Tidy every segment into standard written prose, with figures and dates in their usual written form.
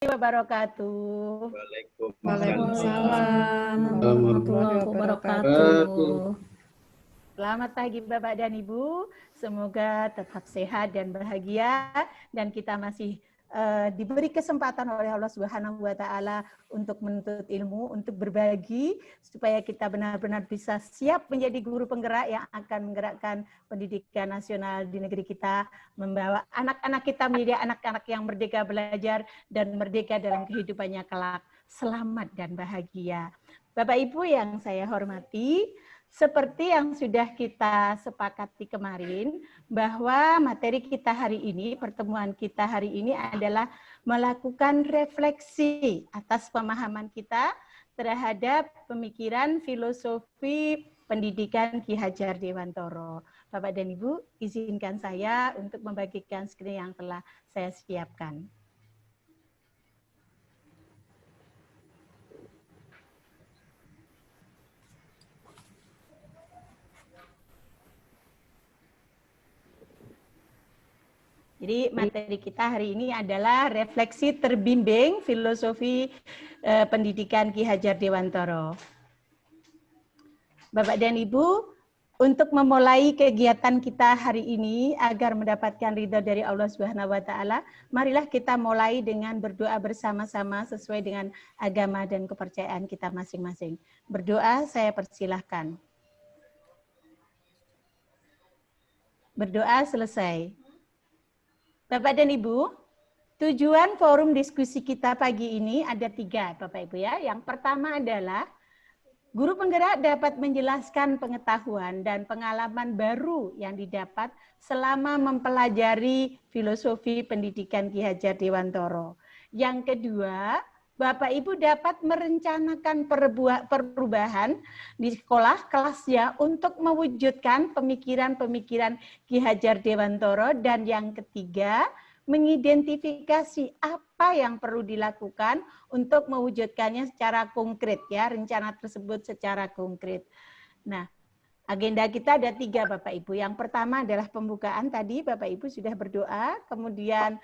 wabarakatuh. Waalaikumsalam warahmatullahi wabarakatuh. Selamat pagi Bapak dan Ibu, semoga tetap sehat dan bahagia dan kita masih diberi kesempatan oleh Allah Subhanahu wa taala untuk menuntut ilmu, untuk berbagi supaya kita benar-benar bisa siap menjadi guru penggerak yang akan menggerakkan pendidikan nasional di negeri kita, membawa anak-anak kita menjadi anak-anak yang merdeka belajar dan merdeka dalam kehidupannya kelak, selamat dan bahagia. Bapak Ibu yang saya hormati, seperti yang sudah kita sepakati kemarin, bahwa materi kita hari ini, pertemuan kita hari ini adalah melakukan refleksi atas pemahaman kita terhadap pemikiran filosofi pendidikan Ki Hajar Dewantoro. Bapak dan Ibu, izinkan saya untuk membagikan screen yang telah saya siapkan. Jadi materi kita hari ini adalah refleksi terbimbing filosofi pendidikan Ki Hajar Dewantoro. Bapak dan Ibu, untuk memulai kegiatan kita hari ini agar mendapatkan ridho dari Allah Subhanahu wa taala, marilah kita mulai dengan berdoa bersama-sama sesuai dengan agama dan kepercayaan kita masing-masing. Berdoa, saya persilahkan. Berdoa selesai. Bapak dan Ibu, tujuan forum diskusi kita pagi ini ada 3, Bapak Ibu ya. Yang pertama adalah guru penggerak dapat menjelaskan pengetahuan dan pengalaman baru yang didapat selama mempelajari filosofi pendidikan Ki Hajar Dewantoro. Yang kedua, Bapak Ibu dapat merencanakan perubahan di sekolah kelasnya untuk mewujudkan pemikiran-pemikiran Ki Hajar Dewantoro. Dan yang ketiga, mengidentifikasi apa yang perlu dilakukan untuk mewujudkannya secara konkret ya, rencana tersebut secara konkret. Nah, agenda kita ada 3 Bapak Ibu. Yang pertama adalah pembukaan tadi Bapak Ibu sudah berdoa, kemudian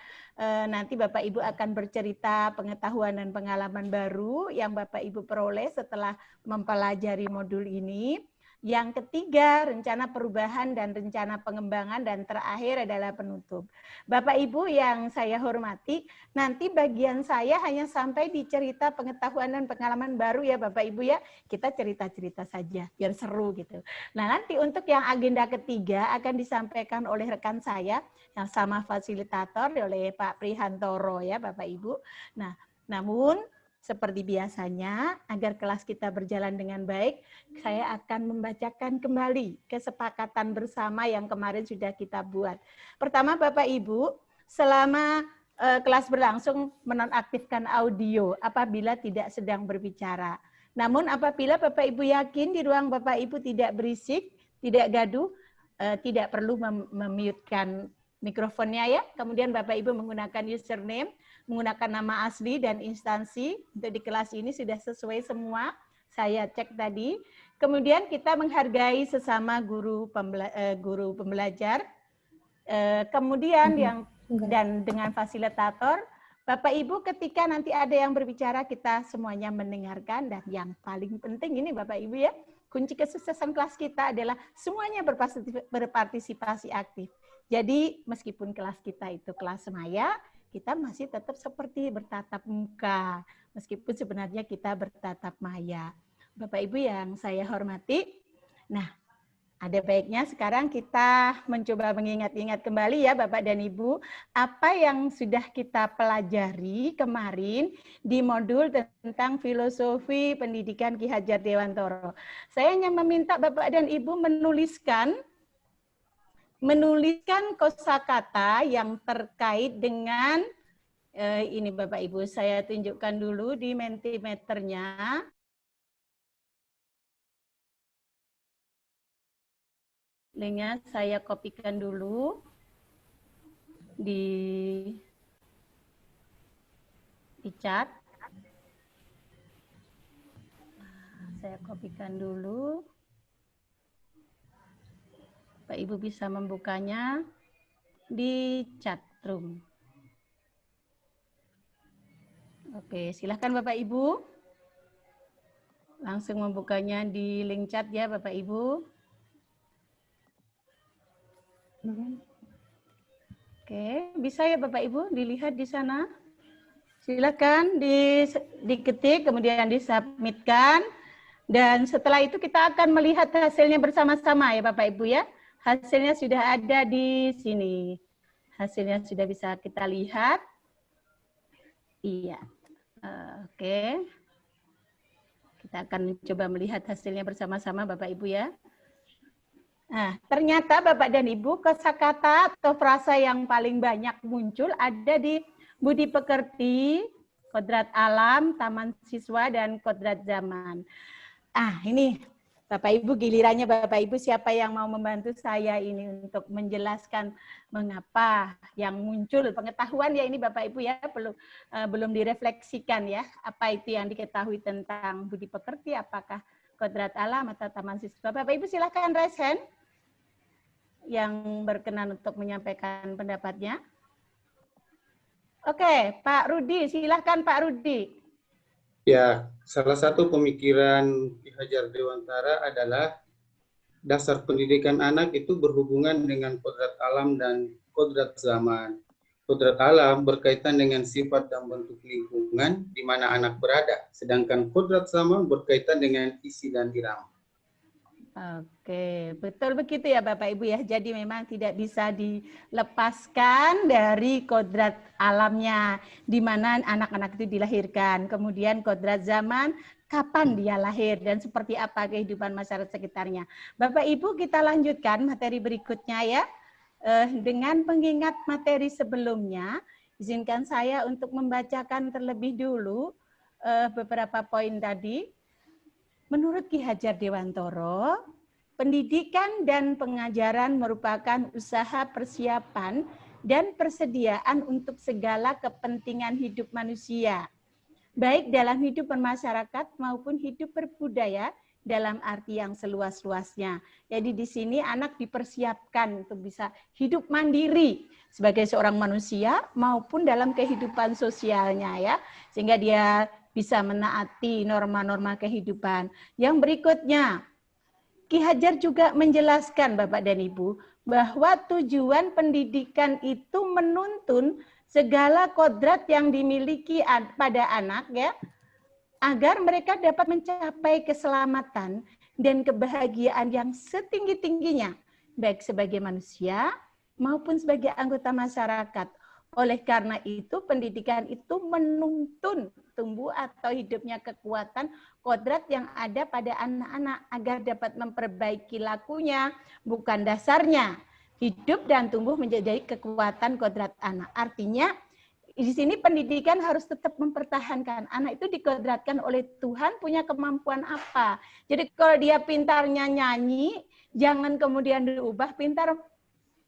nanti Bapak Ibu akan bercerita pengetahuan dan pengalaman baru yang Bapak Ibu peroleh setelah mempelajari modul ini. Yang ketiga, rencana perubahan dan rencana pengembangan, dan terakhir adalah penutup. Bapak Ibu yang saya hormati, nanti bagian saya hanya sampai di cerita pengetahuan dan pengalaman baru ya Bapak Ibu ya. Kita cerita-cerita saja biar seru gitu. Nah, nanti untuk yang agenda ketiga akan disampaikan oleh rekan saya yang sama fasilitator oleh Pak Prihantoro ya Bapak Ibu. Nah, namun seperti biasanya, agar kelas kita berjalan dengan baik, saya akan membacakan kembali kesepakatan bersama yang kemarin sudah kita buat. Pertama, Bapak Ibu, selama kelas berlangsung menonaktifkan audio apabila tidak sedang berbicara. Namun apabila Bapak Ibu yakin di ruang Bapak Ibu tidak berisik, tidak gaduh, tidak perlu mem-mute-kan mikrofonnya ya. Kemudian Bapak Ibu menggunakan username, menggunakan nama asli dan instansi. Untuk di kelas ini sudah sesuai semua, saya cek tadi. Kemudian kita menghargai sesama guru pembelajar. Kemudian yang dan dengan fasilitator, Bapak Ibu ketika nanti ada yang berbicara kita semuanya mendengarkan, dan yang paling penting ini Bapak Ibu ya, kunci kesuksesan kelas kita adalah semuanya berpartisipasi aktif. Jadi meskipun kelas kita itu kelas semaya, kita masih tetap seperti bertatap muka, meskipun sebenarnya kita bertatap maya. Bapak Ibu yang saya hormati, nah ada baiknya sekarang kita mencoba mengingat-ingat kembali ya Bapak dan Ibu, apa yang sudah kita pelajari kemarin di modul tentang filosofi pendidikan Ki Hajar Dewantoro. Saya hanya meminta Bapak dan Ibu menuliskan kosakata yang terkait dengan ini Bapak Ibu, saya tunjukkan dulu di Mentimeternya. Linknya saya kopikan dulu di chat. Saya kopikan dulu. Pak Ibu bisa membukanya di chat room. Oke, silahkan Bapak Ibu. Langsung membukanya di link chat ya Bapak Ibu. Oke, bisa ya Bapak Ibu dilihat di sana. Silakan diketik, kemudian disubmitkan. Dan setelah itu kita akan melihat hasilnya bersama-sama ya Bapak Ibu ya. Hasilnya sudah ada di sini. Hasilnya sudah bisa kita lihat. Iya. Oke. Kita akan mencoba melihat hasilnya bersama-sama Bapak Ibu ya. Nah, ternyata Bapak dan Ibu, kosakata atau frasa yang paling banyak muncul ada di budi pekerti, kodrat alam, taman siswa, dan kodrat zaman. Ini Bapak Ibu, gilirannya Bapak Ibu, siapa yang mau membantu saya ini untuk menjelaskan mengapa yang muncul pengetahuan ya ini Bapak Ibu ya, belum direfleksikan ya, apa itu yang diketahui tentang budi pekerti, apakah kodrat alam atau taman siswa. Bapak Ibu silahkan raise hand yang berkenan untuk menyampaikan pendapatnya. Oke, Pak Rudi, silahkan Pak Rudi. Ya, salah satu pemikiran Ki Hajar Dewantara adalah dasar pendidikan anak itu berhubungan dengan kodrat alam dan kodrat zaman. Kodrat alam berkaitan dengan sifat dan bentuk lingkungan di mana anak berada, sedangkan kodrat zaman berkaitan dengan isi dan irama. Oke, betul begitu ya Bapak Ibu ya. Jadi memang tidak bisa dilepaskan dari kodrat alamnya, di mana anak-anak itu dilahirkan. Kemudian kodrat zaman, kapan dia lahir dan seperti apa kehidupan masyarakat sekitarnya. Bapak Ibu, kita lanjutkan materi berikutnya ya. Dengan mengingat materi sebelumnya, izinkan saya untuk membacakan terlebih dulu beberapa poin tadi. Menurut Ki Hajar Dewantara, pendidikan dan pengajaran merupakan usaha persiapan dan persediaan untuk segala kepentingan hidup manusia, baik dalam hidup bermasyarakat maupun hidup berbudaya dalam arti yang seluas-luasnya. Jadi di sini anak dipersiapkan untuk bisa hidup mandiri sebagai seorang manusia maupun dalam kehidupan sosialnya ya, sehingga dia bisa menaati norma-norma kehidupan. Yang berikutnya, Ki Hajar juga menjelaskan Bapak dan Ibu bahwa tujuan pendidikan itu menuntun segala kodrat yang dimiliki pada anak ya, agar mereka dapat mencapai keselamatan dan kebahagiaan yang setinggi-tingginya, baik sebagai manusia maupun sebagai anggota masyarakat. Oleh karena itu, pendidikan itu menuntun tumbuh atau hidupnya kekuatan kodrat yang ada pada anak-anak agar dapat memperbaiki lakunya, bukan dasarnya. Hidup dan tumbuh menjadi kekuatan kodrat anak. Artinya, di sini pendidikan harus tetap mempertahankan. Anak itu dikodratkan oleh Tuhan punya kemampuan apa. Jadi kalau dia pintarnya nyanyi, jangan kemudian diubah pintar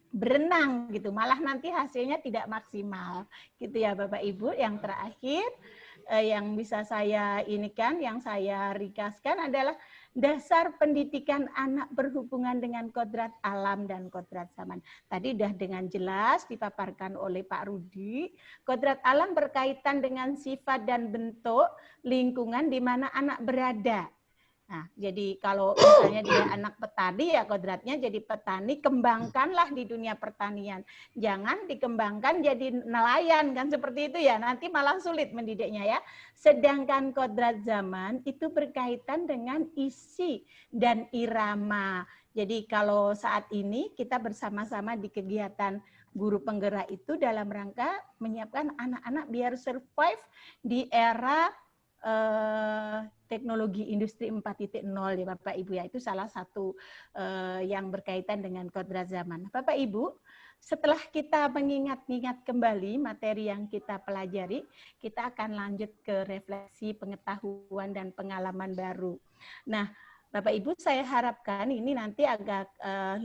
berenang gitu, malah nanti hasilnya tidak maksimal gitu ya Bapak Ibu. Yang terakhir yang bisa saya yang saya ringkaskan adalah dasar pendidikan anak berhubungan dengan kodrat alam dan kodrat zaman. Tadi sudah dengan jelas dipaparkan oleh Pak Rudi. Kodrat alam berkaitan dengan sifat dan bentuk lingkungan di mana anak berada. Nah, jadi kalau misalnya dia anak petani, ya kodratnya jadi petani, kembangkanlah di dunia pertanian. Jangan dikembangkan jadi nelayan, kan seperti itu ya, nanti malah sulit mendidiknya ya. Sedangkan kodrat zaman itu berkaitan dengan isi dan irama. Jadi kalau saat ini kita bersama-sama di kegiatan guru penggerak itu dalam rangka menyiapkan anak-anak biar survive di era teknologi industri 4.0 ya Bapak Ibu ya, itu salah satu yang berkaitan dengan kodrat zaman. Bapak Ibu, setelah kita mengingat-ingat kembali materi yang kita pelajari, kita akan lanjut ke refleksi pengetahuan dan pengalaman baru. Nah, Bapak Ibu, saya harapkan ini nanti agak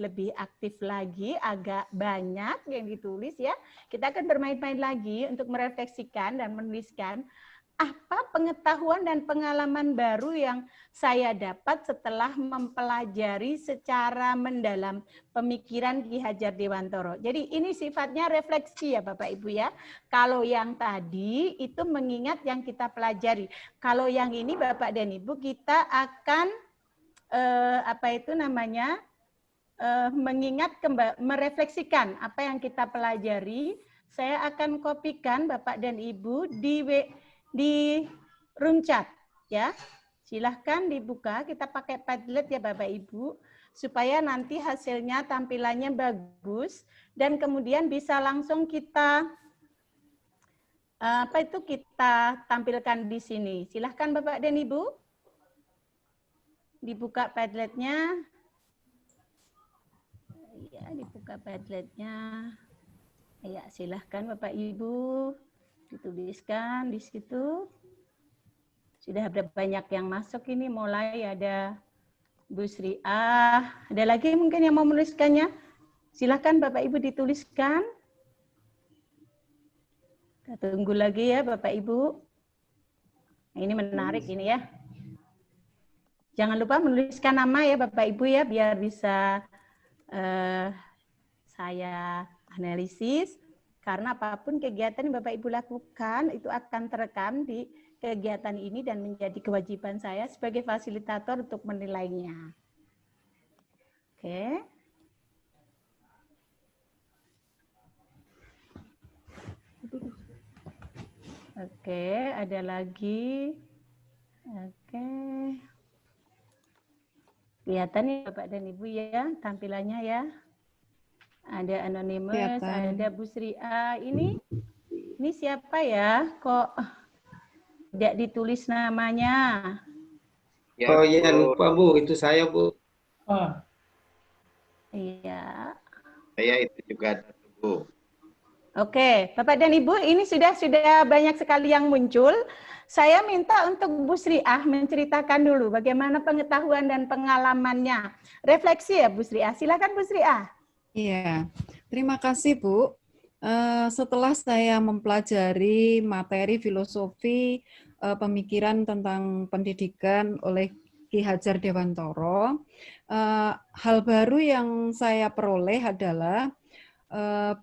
lebih aktif lagi, agak banyak yang ditulis ya. Kita akan bermain-main lagi untuk merefleksikan dan menuliskan apa pengetahuan dan pengalaman baru yang saya dapat setelah mempelajari secara mendalam pemikiran Ki Hajar Dewantara. Jadi ini sifatnya refleksi ya Bapak Ibu ya. Kalau yang tadi itu mengingat yang kita pelajari. Kalau yang ini Bapak dan Ibu kita akan mengingat merefleksikan apa yang kita pelajari. Saya akan kopikan Bapak dan Ibu di room chat ya. Silahkan dibuka, kita pakai Padlet ya Bapak Ibu supaya nanti hasilnya tampilannya bagus dan kemudian bisa langsung kita kita tampilkan di sini. Silahkan Bapak dan Ibu dibuka Padletnya. Ya, dibuka Padletnya. Ya, silahkan Bapak Ibu dituliskan di situ. Sudah ada banyak yang masuk ini, mulai ada Bu Sri A. Ada lagi mungkin yang mau menuliskannya? Silahkan Bapak Ibu dituliskan. Kita tunggu lagi ya Bapak Ibu. Ini menarik ini ya. Jangan lupa menuliskan nama ya Bapak Ibu ya, biar bisa saya analisis. Karena apapun kegiatan yang Bapak Ibu lakukan itu akan terekam di kegiatan ini dan menjadi kewajiban saya sebagai fasilitator untuk menilainya. Oke. Oke, ada lagi. Oke. Kelihatan ya Bapak dan Ibu ya tampilannya ya. Ada Anonymous, ada Bu Sri A. Ini siapa ya? Kok tidak ditulis namanya? Ya, oh iya lupa Bu, itu saya Bu. Oh. Iya. Saya itu juga Bu. Oke, Bapak dan Ibu, ini sudah banyak sekali yang muncul. Saya minta untuk Bu Sri A menceritakan dulu bagaimana pengetahuan dan pengalamannya. Refleksi ya Bu Sri A. Silakan Bu Sri A. Iya, terima kasih Bu. Setelah saya mempelajari materi filosofi pemikiran tentang pendidikan oleh Ki Hajar Dewantara, hal baru yang saya peroleh adalah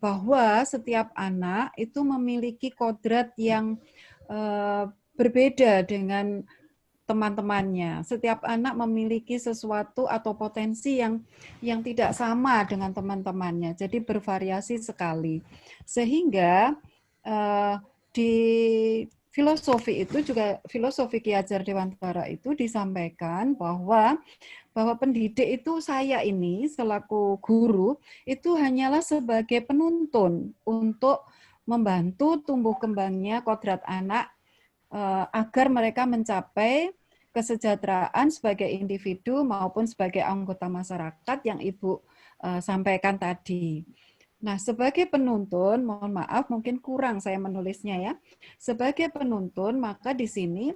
bahwa setiap anak itu memiliki kodrat yang berbeda dengan teman-temannya. Setiap anak memiliki sesuatu atau potensi yang tidak sama dengan teman-temannya. Jadi bervariasi sekali. Sehingga di filosofi itu juga, filosofi Ki Hajar Dewantara itu disampaikan bahwa pendidik itu, saya ini selaku guru itu hanyalah sebagai penuntun untuk membantu tumbuh kembangnya kodrat anak agar mereka mencapai kesejahteraan sebagai individu maupun sebagai anggota masyarakat yang Ibu sampaikan tadi. Nah, sebagai penuntun, mohon maaf mungkin kurang saya menulisnya ya. Sebagai penuntun, maka di sini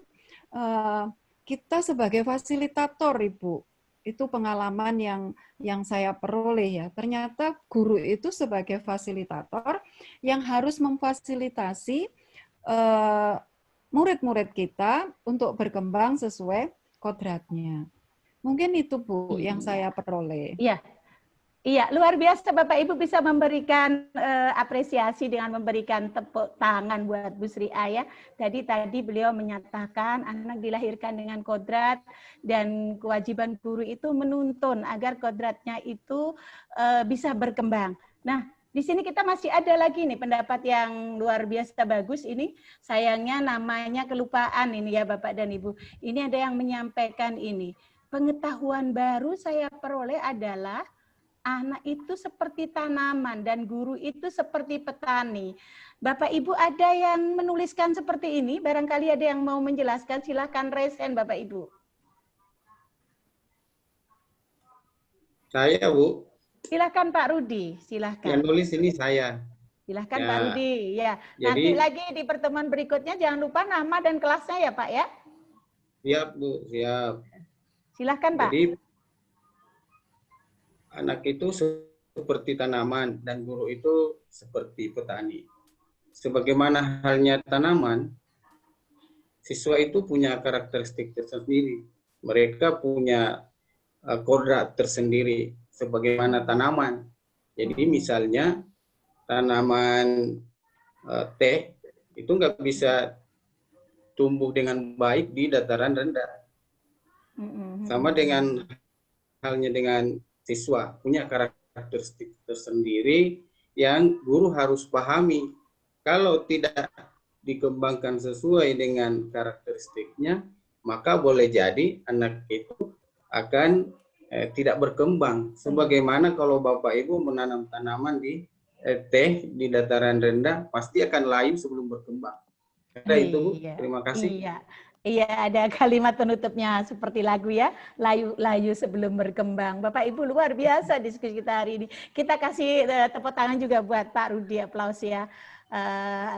kita sebagai fasilitator, Ibu. Itu pengalaman yang saya peroleh ya. Ternyata guru itu sebagai fasilitator yang harus memfasilitasi murid-murid kita untuk berkembang sesuai kodratnya. Mungkin itu Bu yang saya peroleh. Iya. Iya, luar biasa Bapak Ibu bisa memberikan apresiasi dengan memberikan tepuk tangan buat Bu Sri A ya. Tadi beliau menyatakan anak dilahirkan dengan kodrat dan kewajiban guru itu menuntun agar kodratnya itu bisa berkembang. Nah, di sini kita masih ada lagi nih pendapat yang luar biasa bagus ini. Sayangnya namanya kelupaan ini ya Bapak dan Ibu. Ini ada yang menyampaikan ini. Pengetahuan baru saya peroleh adalah anak itu seperti tanaman dan guru itu seperti petani. Bapak Ibu ada yang menuliskan seperti ini? Barangkali ada yang mau menjelaskan, silahkan raise hand Bapak Ibu. Saya Bu. Silahkan Pak Rudi, silahkan. Yang nulis ini saya. Silahkan ya. Pak Rudi. Ya. Jadi, nanti lagi di pertemuan berikutnya jangan lupa nama dan kelasnya ya Pak ya. Siap Bu, siap. Silahkan Pak. Jadi anak itu seperti tanaman dan guru itu seperti petani. Sebagaimana halnya tanaman, siswa itu punya karakteristik tersendiri. Mereka punya kodrat tersendiri sebagaimana tanaman. Jadi misalnya tanaman teh itu nggak bisa tumbuh dengan baik di dataran rendah. Sama dengan halnya dengan siswa, punya karakteristik tersendiri yang guru harus pahami. Kalau tidak dikembangkan sesuai dengan karakteristiknya, maka boleh jadi anak itu akan tidak berkembang. Sebagaimana kalau Bapak Ibu menanam tanaman di teh di dataran rendah, pasti akan layu sebelum berkembang. Ada itu, Bu. Terima kasih. Iya, ada kalimat penutupnya seperti lagu ya, layu sebelum berkembang. Bapak Ibu luar biasa diskusi kita hari ini. Kita kasih tepuk tangan juga buat Pak Rudi, aplaus ya.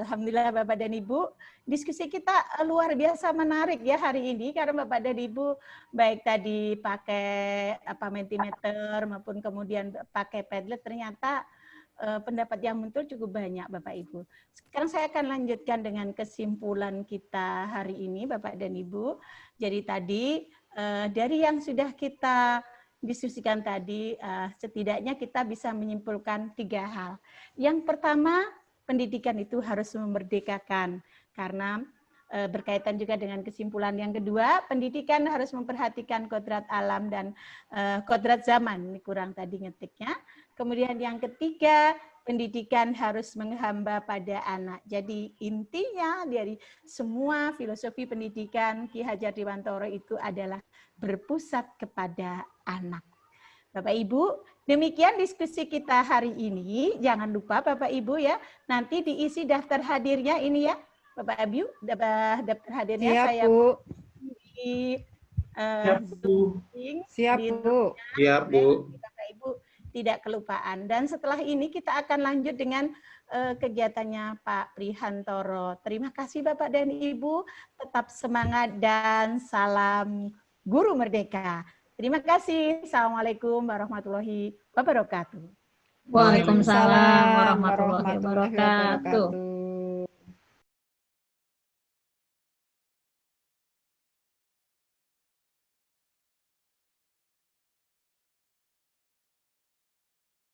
Alhamdulillah Bapak dan Ibu, diskusi kita luar biasa menarik ya hari ini karena Bapak dan Ibu baik tadi pakai Mentimeter maupun kemudian pakai Padlet, ternyata pendapat yang muncul cukup banyak Bapak Ibu. Sekarang saya akan lanjutkan dengan kesimpulan kita hari ini Bapak dan Ibu. Jadi tadi dari yang sudah kita diskusikan tadi, setidaknya kita bisa menyimpulkan 3 hal. Yang pertama, pendidikan itu harus memerdekakan, karena berkaitan juga dengan kesimpulan yang kedua, pendidikan harus memperhatikan kodrat alam dan kodrat zaman, ini kurang tadi ngetiknya. Kemudian yang ketiga, pendidikan harus menghamba pada anak. Jadi intinya dari semua filosofi pendidikan Ki Hajar Dewantara itu adalah berpusat kepada anak. Bapak Ibu, demikian diskusi kita hari ini. Jangan lupa Bapak Ibu ya, nanti diisi daftar hadirnya ini ya. Bapak Ibu, daftar hadirnya Siap, saya Bu. di Siap, Bu. Siap, Bu. Bapak Ibu tidak kelupaan. Dan setelah ini kita akan lanjut dengan kegiatannya Pak Prihantoro. Terima kasih Bapak dan Ibu, tetap semangat dan salam Guru Merdeka. Terima kasih. Assalamualaikum warahmatullahi wabarakatuh. Waalaikumsalam warahmatullahi wabarakatuh.